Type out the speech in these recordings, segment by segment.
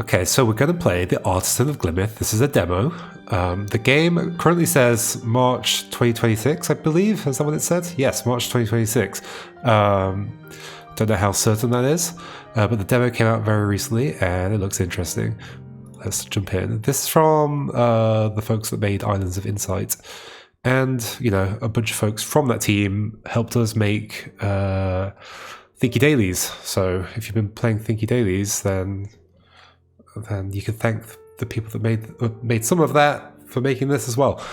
Okay, so we're going to play the Artisan of Glimmith. This is a demo. The game currently says March 2026, I believe. Is that what it said? Yes, March 2026. Don't know how certain that is, but the demo came out very recently and it looks interesting. Let's jump in. This is from the folks that made Islands of Insight. And, you know, a bunch of folks from that team helped us make Thinky Dailies. So if you've been playing Thinky Dailies, then you can thank the people that made some of that for making this as well.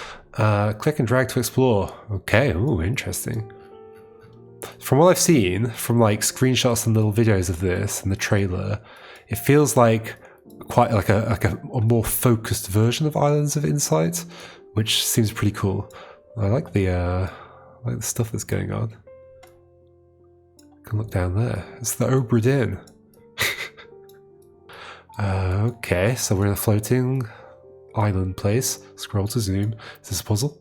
Click and drag to explore. Okay, ooh, interesting. From what I've seen, from like screenshots and little videos of this and the trailer, it feels like quite like a more focused version of Islands of Insight, which seems pretty cool. I like the stuff that's going on. You can look down there. It's the Obra Dinn. Okay, so we're in a floating island place. Scroll to zoom. Is this a puzzle?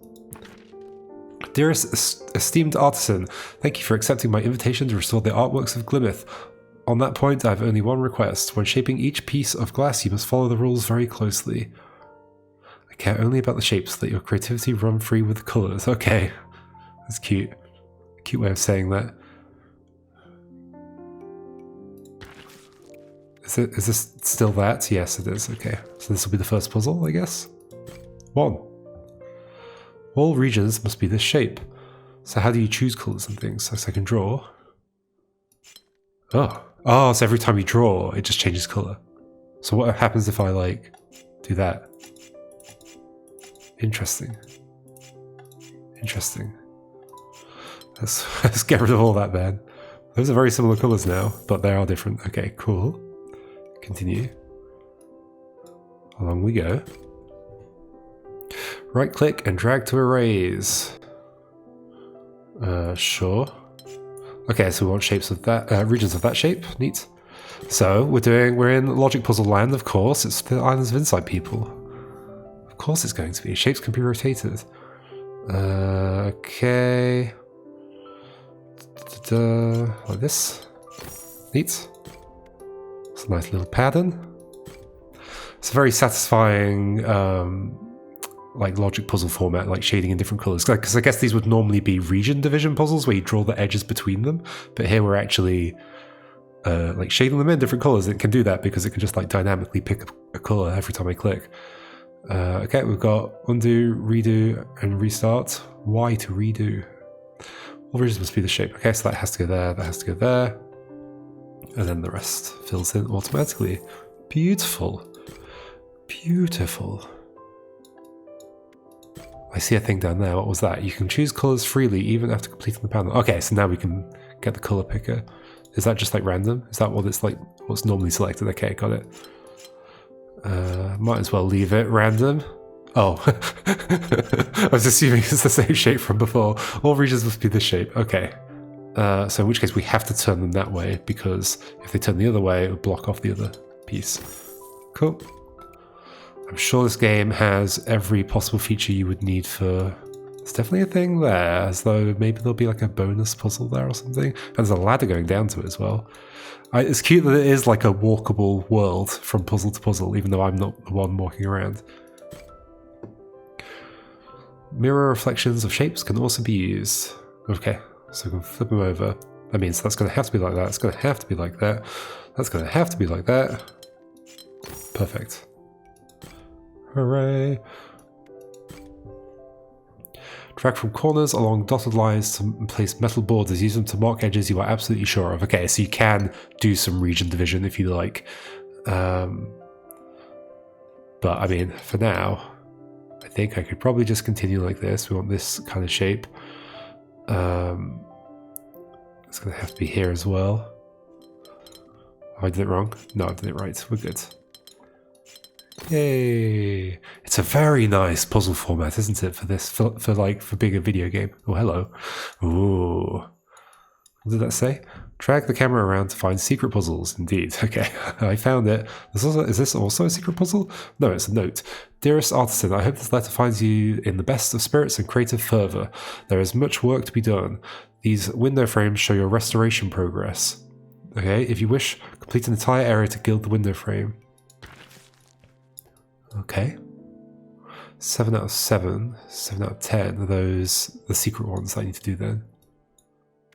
Dearest esteemed artisan, thank you for accepting my invitation to restore the artworks of Glimmith. On that point, I have only one request. When shaping each piece of glass, you must follow the rules very closely. I care only about the shapes, so that your creativity run free with the colours. Okay, that's cute. Cute way of saying that. Is this still that? Yes, it is. Okay, so this will be the first puzzle, I guess. 1. All regions must be this shape. So how do you choose colours and things? So I can draw. Oh, so every time you draw, it just changes colour. So what happens if I, like, do that? Interesting. Interesting. Let's get rid of all that then. Those are very similar colours now, but they are different. Okay, cool. Continue. Along we go. Right click and drag to erase. Sure. Okay, so we want shapes of that, regions of that shape. Neat. So we're in Logic Puzzle Land, of course. It's the Islands of Insight people. Of course it's going to be. Shapes can be rotated. Okay. Like this. Neat. It's a nice little pattern. It's a very satisfying like logic puzzle format, like shading in different colors. Because I guess these would normally be region division puzzles where you draw the edges between them. But here we're actually like shading them in different colors. It can do that because it can just like dynamically pick a color every time I click. Okay, we've got undo, redo, and restart. Y to redo. All regions must be the shape. Okay, so that has to go there, that has to go there. And then the rest fills in automatically. Beautiful. Beautiful. I see a thing down there. What was that? You can choose colors freely even after completing the panel. Okay, so now we can get the color picker. Is that just like random? Is that what it's like? What's normally selected? Okay, got it. Might as well leave it random. Oh, I was assuming it's the same shape from before. All regions must be this shape. Okay. So in which case we have to turn them that way, because if they turn the other way, it would block off the other piece. Cool. I'm sure this game has every possible feature you would need for... There's definitely a thing there, as though maybe there'll be like a bonus puzzle there or something. And there's a ladder going down to it as well. It's cute that it is like a walkable world from puzzle to puzzle, even though I'm not the one walking around. Mirror reflections of shapes can also be used. Okay. So we can flip them over. That means that's going to have to be like that. It's going to have to be like that. That's going to have to be like that. Perfect. Hooray. Drag from corners along dotted lines to place metal borders. Use them to mark edges you are absolutely sure of. Okay, so you can do some region division if you like. But I mean, for now, I think I could probably just continue like this. We want this kind of shape. It's going to have to be here as well. Have I did it wrong? No, I did it right. We're good. Yay! It's a very nice puzzle format, isn't it? For this, for being a video game. Oh, hello. Ooh. What did that say? Drag the camera around to find secret puzzles. Indeed. Okay, I found it. Is this also a secret puzzle? No, it's a note. Dearest artisan, I hope this letter finds you in the best of spirits and creative fervour. There is much work to be done. These window frames show your restoration progress. Okay, if you wish, complete an entire area to gild the window frame. Okay. 7 out of 7, 7 out of 10 are those the secret ones I need to do then.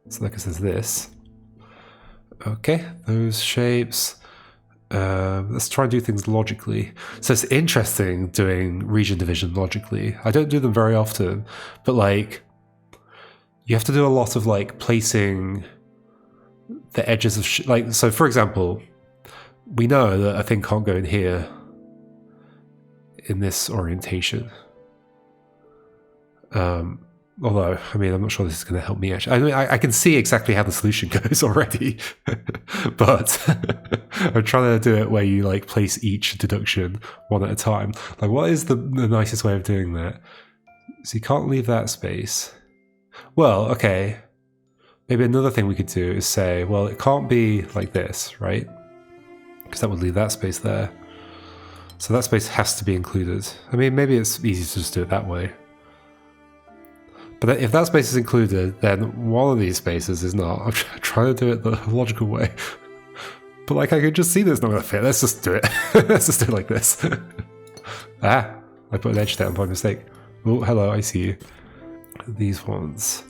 So like it says this. Okay, those shapes. Let's try and do things logically. So it's interesting doing region division logically. I don't do them very often, but like you have to do a lot of like placing the edges of like, so for example, we know that a thing can't go in here in this orientation. Although, I mean, I'm not sure this is going to help me actually. I mean, I can see exactly how the solution goes already, but I'm trying to do it where you like place each deduction one at a time. Like, what is the nicest way of doing that? So you can't leave that space. Well, okay. Maybe another thing we could do is say, well, it can't be like this, right? Because that would leave that space there. So that space has to be included. I mean, maybe it's easy to just do it that way. But if that space is included, then one of these spaces is not. I'm trying to do it the logical way. But like, I could just see this not going to fit. Let's just do it. Let's just do it like this. Ah, I put an edge down by mistake. Oh, hello, I see you. These ones.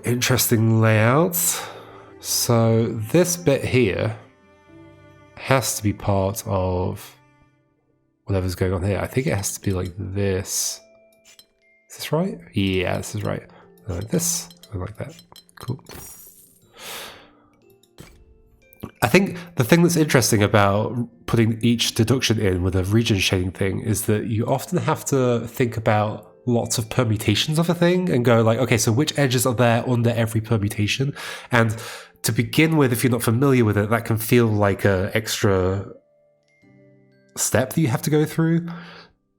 Interesting layouts. So this bit here has to be part of whatever's going on here. I think it has to be like this. Is this right? Yeah, this is right. Like this, and like that. Cool. I think the thing that's interesting about putting each deduction in with a region shading thing is that you often have to think about lots of permutations of a thing and go like, okay, so which edges are there under every permutation? And to begin with, if you're not familiar with it, that can feel like an extra step that you have to go through.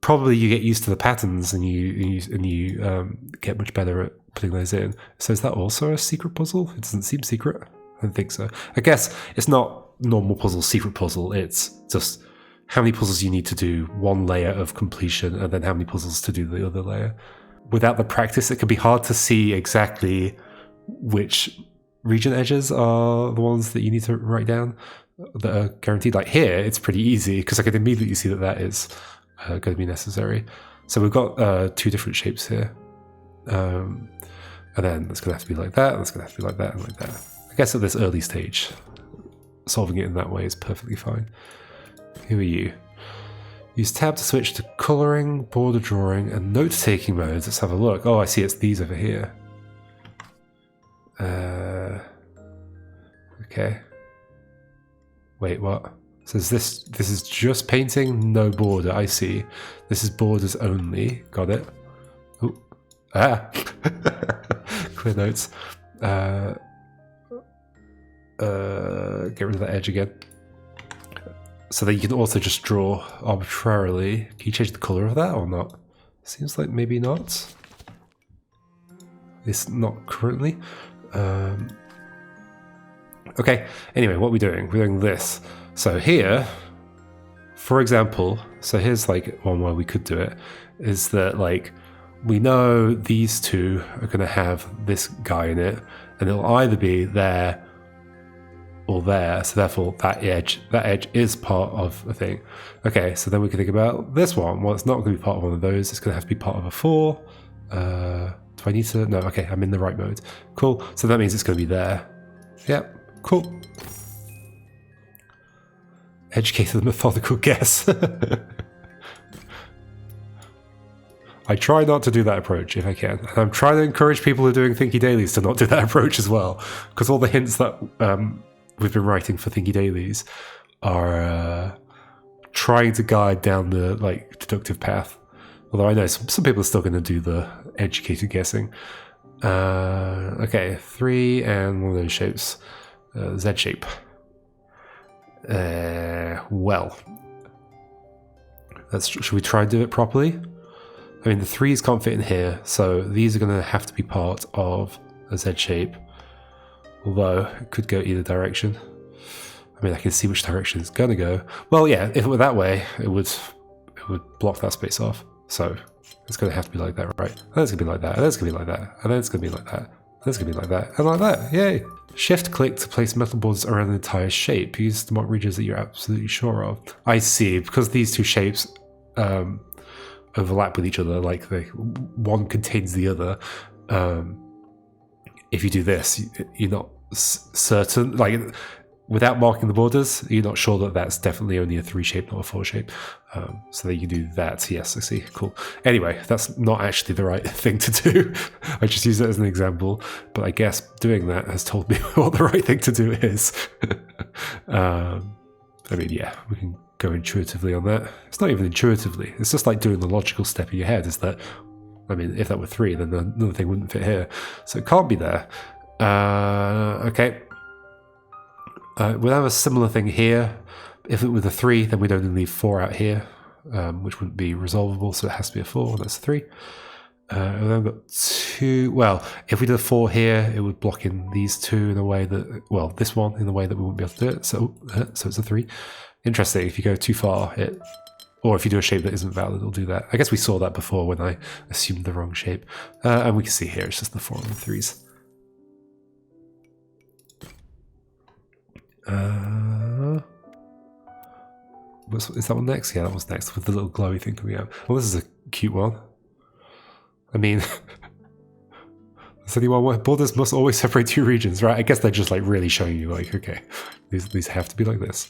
Probably you get used to the patterns and you get much better at putting those in. So is that also a secret puzzle? It doesn't seem secret. I don't think so. I guess it's not normal puzzle, secret puzzle. It's just how many puzzles you need to do one layer of completion and then how many puzzles to do the other layer. Without the practice, it can be hard to see exactly which region edges are the ones that you need to write down that are guaranteed. Like here, it's pretty easy because I can immediately see that that is going to be necessary. So we've got two different shapes here. And then it's going to have to be like that, and it's going to have to be like that, and like that. I guess at this early stage, solving it in that way is perfectly fine. Who are you? Use tab to switch to colouring, border drawing, and note-taking modes. Let's have a look. Oh, I see, it's these over here. Okay. Wait, what? So this is just painting, no border. I see. This is borders only. Got it. Oh, ah. Clear notes. Get rid of that edge again. So that you can also just draw arbitrarily. Can you change the color of that or not? Seems like maybe not. It's not currently. Okay. Anyway, what are we doing? We're doing this. So here, for example, so here's like one way we could do it, is that like we know these two are going to have this guy in it, and it'll either be there or there, so therefore that edge is part of a thing. Okay, so then we can think about this one. Well, it's not going to be part of one of those, it's going to have to be part of a 4. Do I need to? No, okay, I'm in the right mode. Cool, so that means it's going to be there. Yep, cool. Educated methodical guess. I try not to do that approach if I can. And I'm trying to encourage people who are doing Thinky Dailies to not do that approach as well. Because all the hints that we've been writing for Thinky Dailies are trying to guide down the like deductive path. Although I know some people are still going to do the educated guessing. Okay, 3 and one of those shapes. Z shape. Well, should we try and do it properly? I mean, the 3s can't fit in here, so these are going to have to be part of a Z shape. Although it could go either direction. I mean, I can see which direction it's going to go. Well, yeah, if it were that way, it would block that space off. So it's going to have to be like that, right? And then it's going to be like that, and then it's going to be like that, and then it's going to be like that. That's gonna be like that, and like that, yay! Shift click to place metal borders around the entire shape. Use to mark regions that you're absolutely sure of. I see, because these two shapes overlap with each other, like one contains the other. If you do this, you're not certain, like without marking the borders, you're not sure that that's definitely only a 3 shape, not a 4 shape. So that you can do that. Yes, I see. Cool. Anyway, that's not actually the right thing to do. I just use it as an example, but I guess doing that has told me what the right thing to do is. I mean, yeah, we can go intuitively on that. It's not even intuitively. It's just like doing the logical step in your head. Is that, I mean, if that were 3, then another thing wouldn't fit here. So it can't be there. Okay. We'll have a similar thing here. If it were a 3, then we'd only leave 4 out here, which wouldn't be resolvable, so it has to be a 4, that's a 3. And then we've got 2, well, if we did a 4 here, it would block in these 2 in a way that, well, this one in a way that we wouldn't be able to do it, so it's a 3. Interesting, if you go too far, or if you do a shape that isn't valid, it'll do that. I guess we saw that before when I assumed the wrong shape. And we can see here, it's just the 4 and the 3s. Is that one next? Yeah, that one's next with the little glowy thing coming out. Well, this is a cute one. I mean, there's only one way. Borders must always separate 2 regions, right? I guess they're just like really showing you, like, okay, these have to be like this.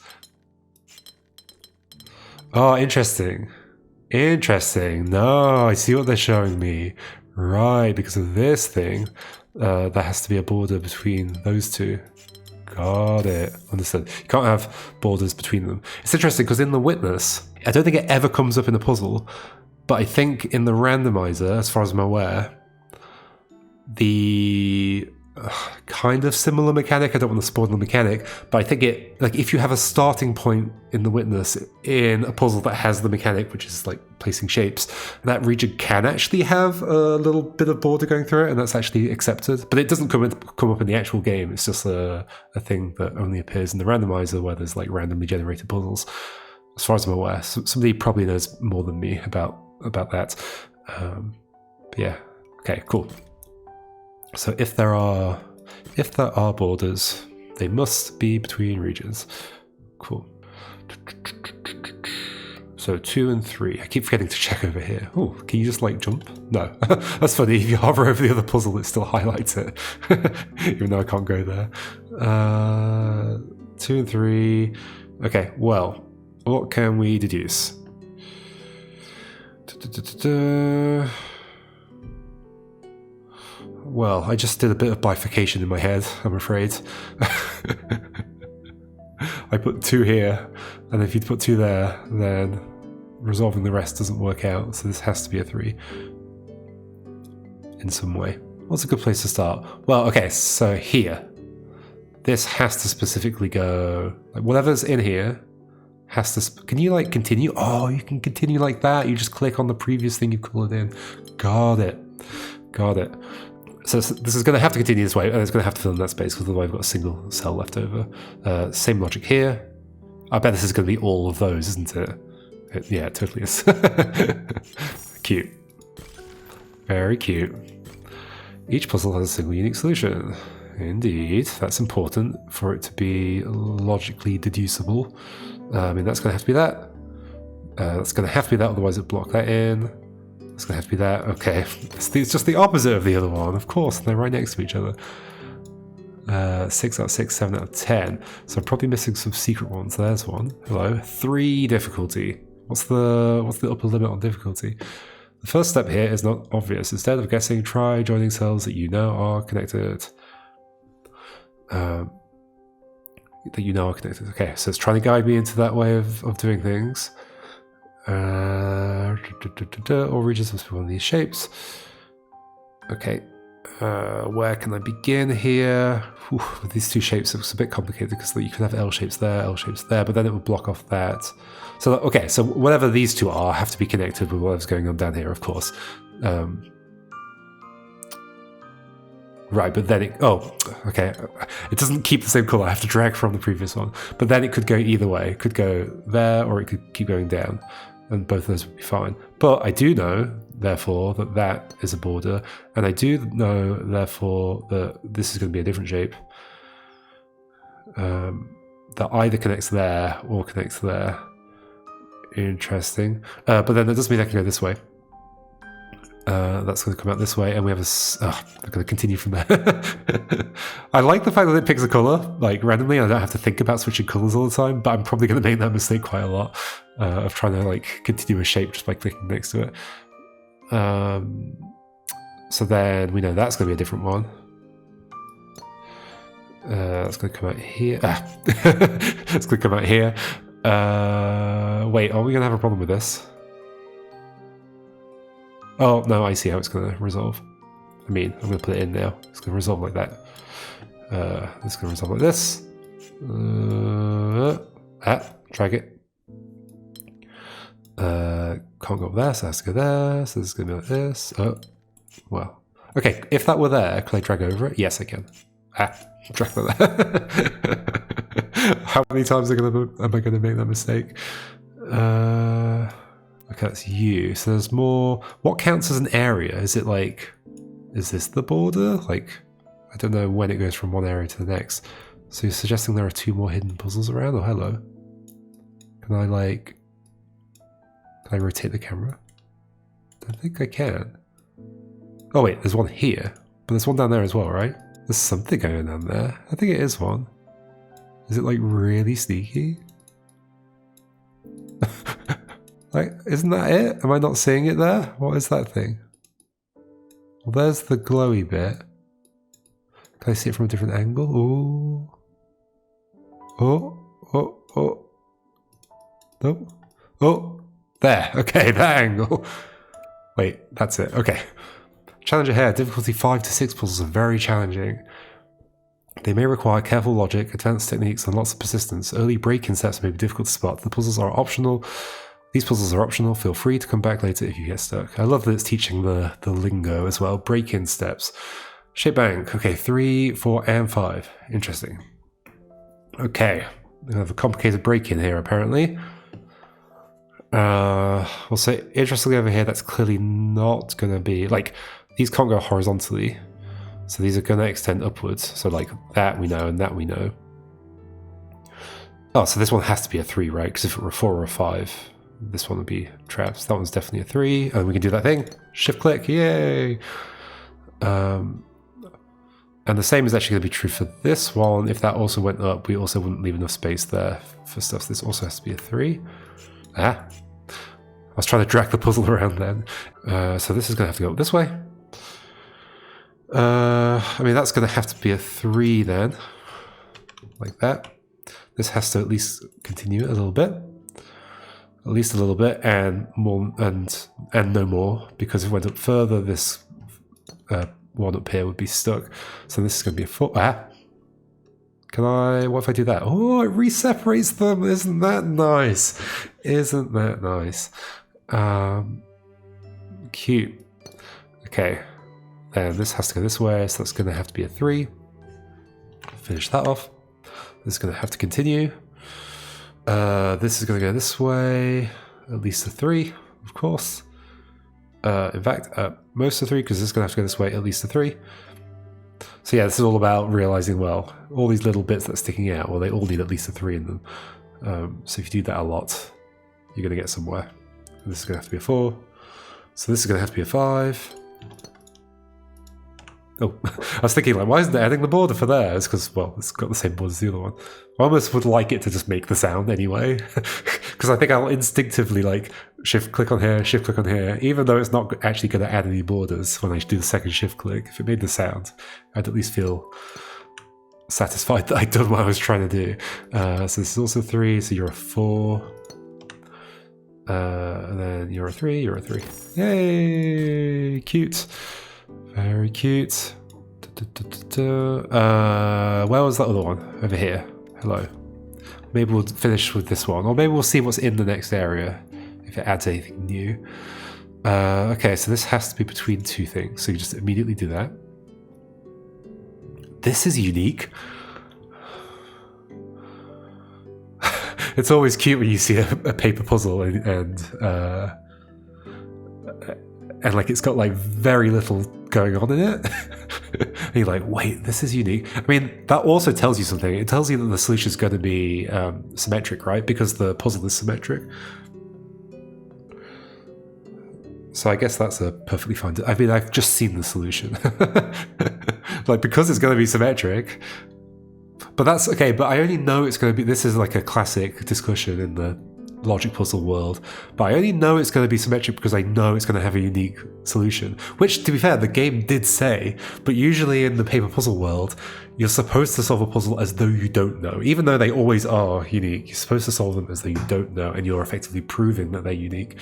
Oh, interesting. Interesting. No, I see what they're showing me. Right, because of this thing, there has to be a border between those 2. Got it. Understood. You can't have borders between them. It's interesting because in the witness, I don't think it ever comes up in the puzzle, but I think in the randomizer, as far as I'm aware, the kind of similar mechanic, I don't want to spoil the mechanic, but I think it, like if you have a starting point in the witness in a puzzle that has the mechanic, which is like placing shapes, that region can actually have a little bit of border going through it, and that's actually accepted. But it doesn't come up in the actual game. It's just a thing that only appears in the randomizer where there's like randomly generated puzzles. As far as I'm aware, somebody probably knows more than me about that. But yeah, okay, cool. So if there are borders, they must be between regions. Cool. So 2 and 3. I keep forgetting to check over here. Oh, can you just like jump? No. That's funny. If you hover over the other puzzle, it still highlights it. Even though I can't go there. 2 and 3. Okay, well, what can we deduce? Well, I just did a bit of bifurcation in my head, I'm afraid. I put 2 here, and if you put 2 there, then resolving the rest doesn't work out, so this has to be a 3 in some way. What's a good place to start? Well, okay, so here. This has to specifically go, like whatever's in here has to, can you like continue? Oh, you can continue like that. You just click on the previous thing you colored in. Got it. Got it. So this is going to have to continue this way, and it's going to have to fill in that space because otherwise I've got a single cell left over. Same logic here. I bet this is going to be all of those, isn't it? Yeah, it totally is. Cute. Very cute. Each puzzle has a single unique solution. Indeed, that's important for it to be logically deducible. I mean, that's going to have to be that. That's going to have to be that, otherwise it'll block that in. It's going to have to be that. Okay. It's just the opposite of the other one. Of course, they're right next to each other. 6 out of 6, 7 out of 10. So I'm probably missing some secret ones. There's one. Hello. 3 difficulty. What's the upper limit on difficulty? The first step here is not obvious. Instead of guessing, try joining cells that you know are connected. Okay, so it's trying to guide me into that way of doing things. All regions must be one of these shapes. Okay, where can I begin here? With these 2 shapes, it's a bit complicated because you can have L shapes there, but then it would block off that. So okay, so whatever these 2 are have to be connected with whatever's going on down here, of course. Right, but then it doesn't keep the same color. I have to drag from the previous one. But then it could go either way. It could go there, or it could keep going down. And both of those would be fine. But I do know therefore, that is a border. And I do know, therefore, that this is going to be a different shape. That either connects there or connects there. Interesting. But then that doesn't mean I can go this way. That's going to come out this way, and we have a... I'm going to continue from there. I like the fact that it picks a colour, like, randomly. I don't have to think about switching colours all the time, but I'm probably going to make that mistake quite a lot, of trying to, like, continue a shape just by clicking next to it. So then we know that's going to be a different one. That's going to come out here. It's going to come out here. Wait, are we going to have a problem with this? Oh, no, I see how it's going to resolve. I mean, I'm going to put it in now. It's going to resolve like that. It's going to resolve like this. Drag it. Can't go up there, so it has to go there. So this is going to be like this. Oh, well. Okay, if that were there, could I drag over it? Yes, I can. Drag that there. How many times am I going to make that mistake? Okay, that's you. So there's more. What counts as an area? Is it like, is this the border? Like, I don't know when it goes from one area to the next. So you're suggesting there are 2 more hidden puzzles around? Oh, hello. Can I rotate the camera? I don't think I can. Oh wait, there's one here. But there's one down there as well, right? There's something going on down there. I think it is one. Is it like really sneaky? Like, isn't that it? Am I not seeing it there? What is that thing? Well, there's the glowy bit. Can I see it from a different angle? Ooh. Oh. Nope. Oh. There. Okay, that angle. Wait, that's it. Okay. Challenge ahead. Difficulty 5 to 6 puzzles are very challenging. They may require careful logic, advanced techniques, and lots of persistence. Early break-in steps may be difficult to spot. The puzzles are optional. These puzzles are optional. Feel free to come back later if you get stuck. I love that it's teaching the lingo as well. Break-in steps. Shape bank. Okay, 3, 4, and 5. Interesting. Okay. We have a complicated break-in here, apparently. We'll say, interestingly over here, that's clearly not going to be... Like, these can't go horizontally. So these are going to extend upwards. So like that we know and that we know. Oh, so this one has to be a 3, right? Because if it were a 4 or a 5, this one would be traps. That one's definitely a 3. And we can do that thing. Shift click. Yay! And the same is actually going to be true for this one. If that also went up, we also wouldn't leave enough space there for stuff. So this also has to be a 3. I was trying to drag the puzzle around then. So this is going to have to go up this way. I mean, that's going to have to be a 3 then. Like that. This has to at least continue a little bit. At least a little bit, and more, and no more. Because if it went up further, this one up here would be stuck. So this is going to be a 4. What if I do that? Oh, it re-separates them. Isn't that nice? Isn't that nice? Cute. Okay. Then this has to go this way, so that's going to have to be a 3. Finish that off. This is going to have to continue. This is going to go this way. At least a 3, of course. In fact, most of 3, because this is going to have to go this way, at least a 3. So yeah, this is all about realizing, well, all these little bits that are sticking out, well, they all need at least a 3 in them. So if you do that a lot, you're going to get somewhere. And this is going to have to be a 4. So this is going to have to be a 5. Oh, I was thinking, like, why isn't it adding the border for there? It's because, well, it's got the same border as the other one. I almost would like it to just make the sound anyway. Because I think I'll instinctively, like, shift-click on here, even though it's not actually going to add any borders when I do the second shift-click. If it made the sound, I'd at least feel satisfied that I'd done what I was trying to do. So this is also 3, so you're a 4. And then you're a 3, you're a 3. Yay! Cute. Very cute. Where was that other one? Over here. Hello. Maybe we'll finish with this one. Or maybe we'll see what's in the next area. If it adds anything new. Okay, so this has to be between 2 things. So you just immediately do that. This is unique. It's always cute when you see a paper puzzle and and like it's got like very little going on in it. And you're like, wait, this is unique. I mean, that also tells you something. It tells you that the solution is going to be symmetric, right? Because the puzzle is symmetric. So I guess that's a perfectly fine. I mean, I've just seen the solution. Like, because it's going to be symmetric. But that's okay. But I only know it's going to be. This is like a classic discussion in the logic puzzle world. But I only know it's going to be symmetric because I know it's going to have a unique solution. Which, to be fair, the game did say. But usually in the paper puzzle world, you're supposed to solve a puzzle as though you don't know. Even though they always are unique, you're supposed to solve them as though you don't know, and you're effectively proving that they're unique.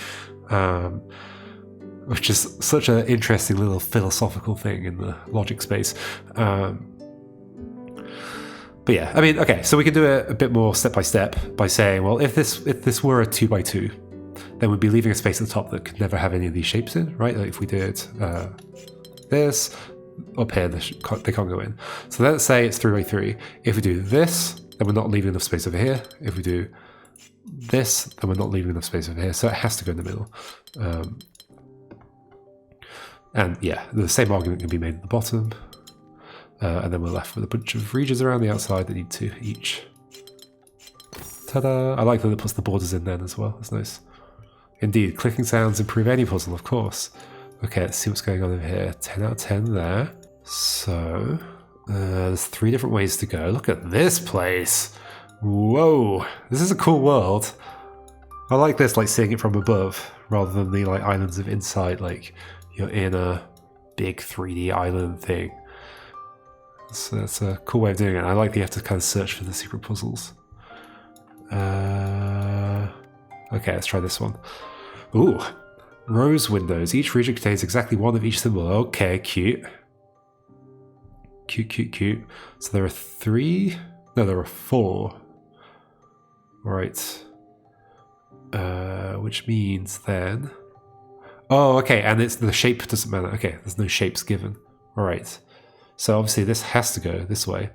Which is such an interesting little philosophical thing in the logic space. But yeah, I mean, okay, so we can do it a bit more step by step by saying, well, if this were a 2x2, then we'd be leaving a space at the top that could never have any of these shapes in, right? Like if we did this, up here, they can't go in. So let's say it's 3x3. If we do this, then we're not leaving enough space over here. If we do this, then we're not leaving enough space over here. So it has to go in the middle. And yeah, the same argument can be made at the bottom. And then we're left with a bunch of regions around the outside that need 2 each. Ta-da! I like that it puts the borders in then as well. That's nice. Indeed, clicking sounds improve any puzzle, of course. Okay, let's see what's going on over here. 10 out of 10 there. So, there's 3 different ways to go. Look at this place! Whoa! This is a cool world. I like this, like seeing it from above, rather than the like islands of insight, like you're in a big 3D island thing. So that's a cool way of doing it. I like that you have to kind of search for the secret puzzles. Okay, let's try this one. Ooh, rose windows. Each region contains exactly 1 of each symbol. Okay, cute. Cute. So there are 3? No, there are 4. Right. Which means then... Oh, okay, and it's the shape doesn't matter. Okay, there's no shapes given. All right. So obviously this has to go this way,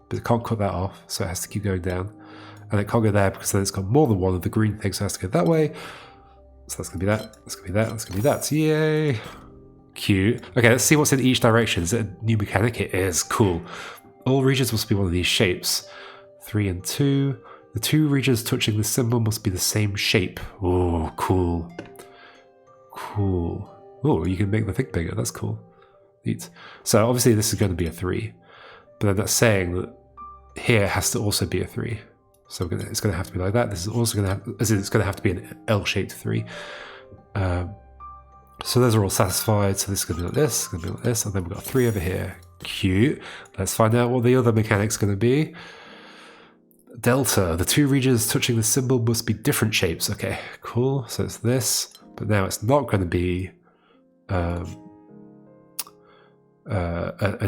but it can't cut that off, so it has to keep going down. And it can't go there because then it's got more than 1 of the green things, so it has to go that way. So that's going to be that, that's going to be that, that's going to be that. Yay! Cute. Okay, let's see what's in each direction. Is it a new mechanic? It is. Cool. All regions must be 1 of these shapes. 3 and 2. The 2 regions touching the symbol must be the same shape. Oh, cool. Cool. Oh, you can make the thing bigger. That's cool. Neat. So obviously this is going to be a 3, but then that's saying that here has to also be a 3. So it's going to have to be like that. This is also going to have, as in it's going to have to be an L-shaped 3. So those are all satisfied. So this is going to be like this, it's going to be like this, and then we've got a 3 over here. Cute. Let's find out what the other mechanic's going to be. Delta. The 2 regions touching the symbol must be different shapes. Okay, cool. So it's this, but now it's not going to be an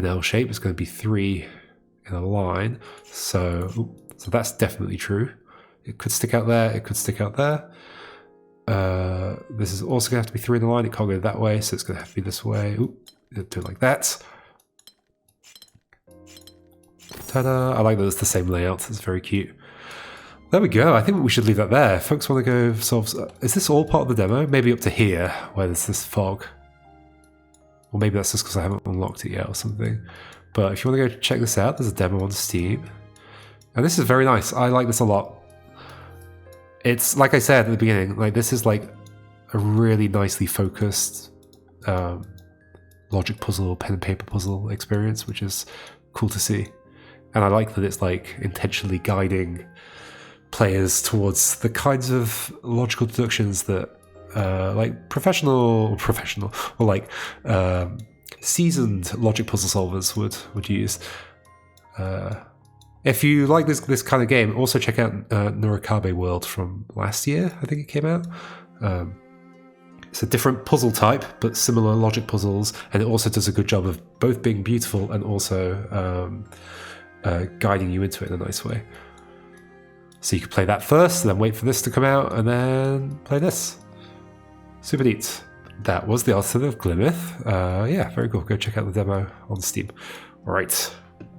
L shape. It's going to be 3 in a line. So that's definitely true. It could stick out there. It could stick out there. This is also going to have to be 3 in a line. It can't go that way, so it's going to have to be this way. Ooh, do it like that. Ta-da! I like that it's the same layout. It's very cute. There we go. I think we should leave that there. Folks want to go solve... Is this all part of the demo? Maybe up to here, where there's this fog. Or maybe that's just because I haven't unlocked it yet or something. But if you want to go check this out, there's a demo on Steam. And this is very nice. I like this a lot. It's, like I said at the beginning, like this is like a really nicely focused logic puzzle, pen and paper puzzle experience, which is cool to see. And I like that it's like intentionally guiding players towards the kinds of logical deductions that like professional or like seasoned logic puzzle solvers would use. If you like this kind of game, also check out Nurikabe World from last year. I think it came out. It's a different puzzle type, but similar logic puzzles, and it also does a good job of both being beautiful and also guiding you into it in a nice way. So you could play that first, and then wait for this to come out, and then play this. Super neat. That was the Artisan of Glimmith. Yeah, very cool. Go check out the demo on Steam. All right.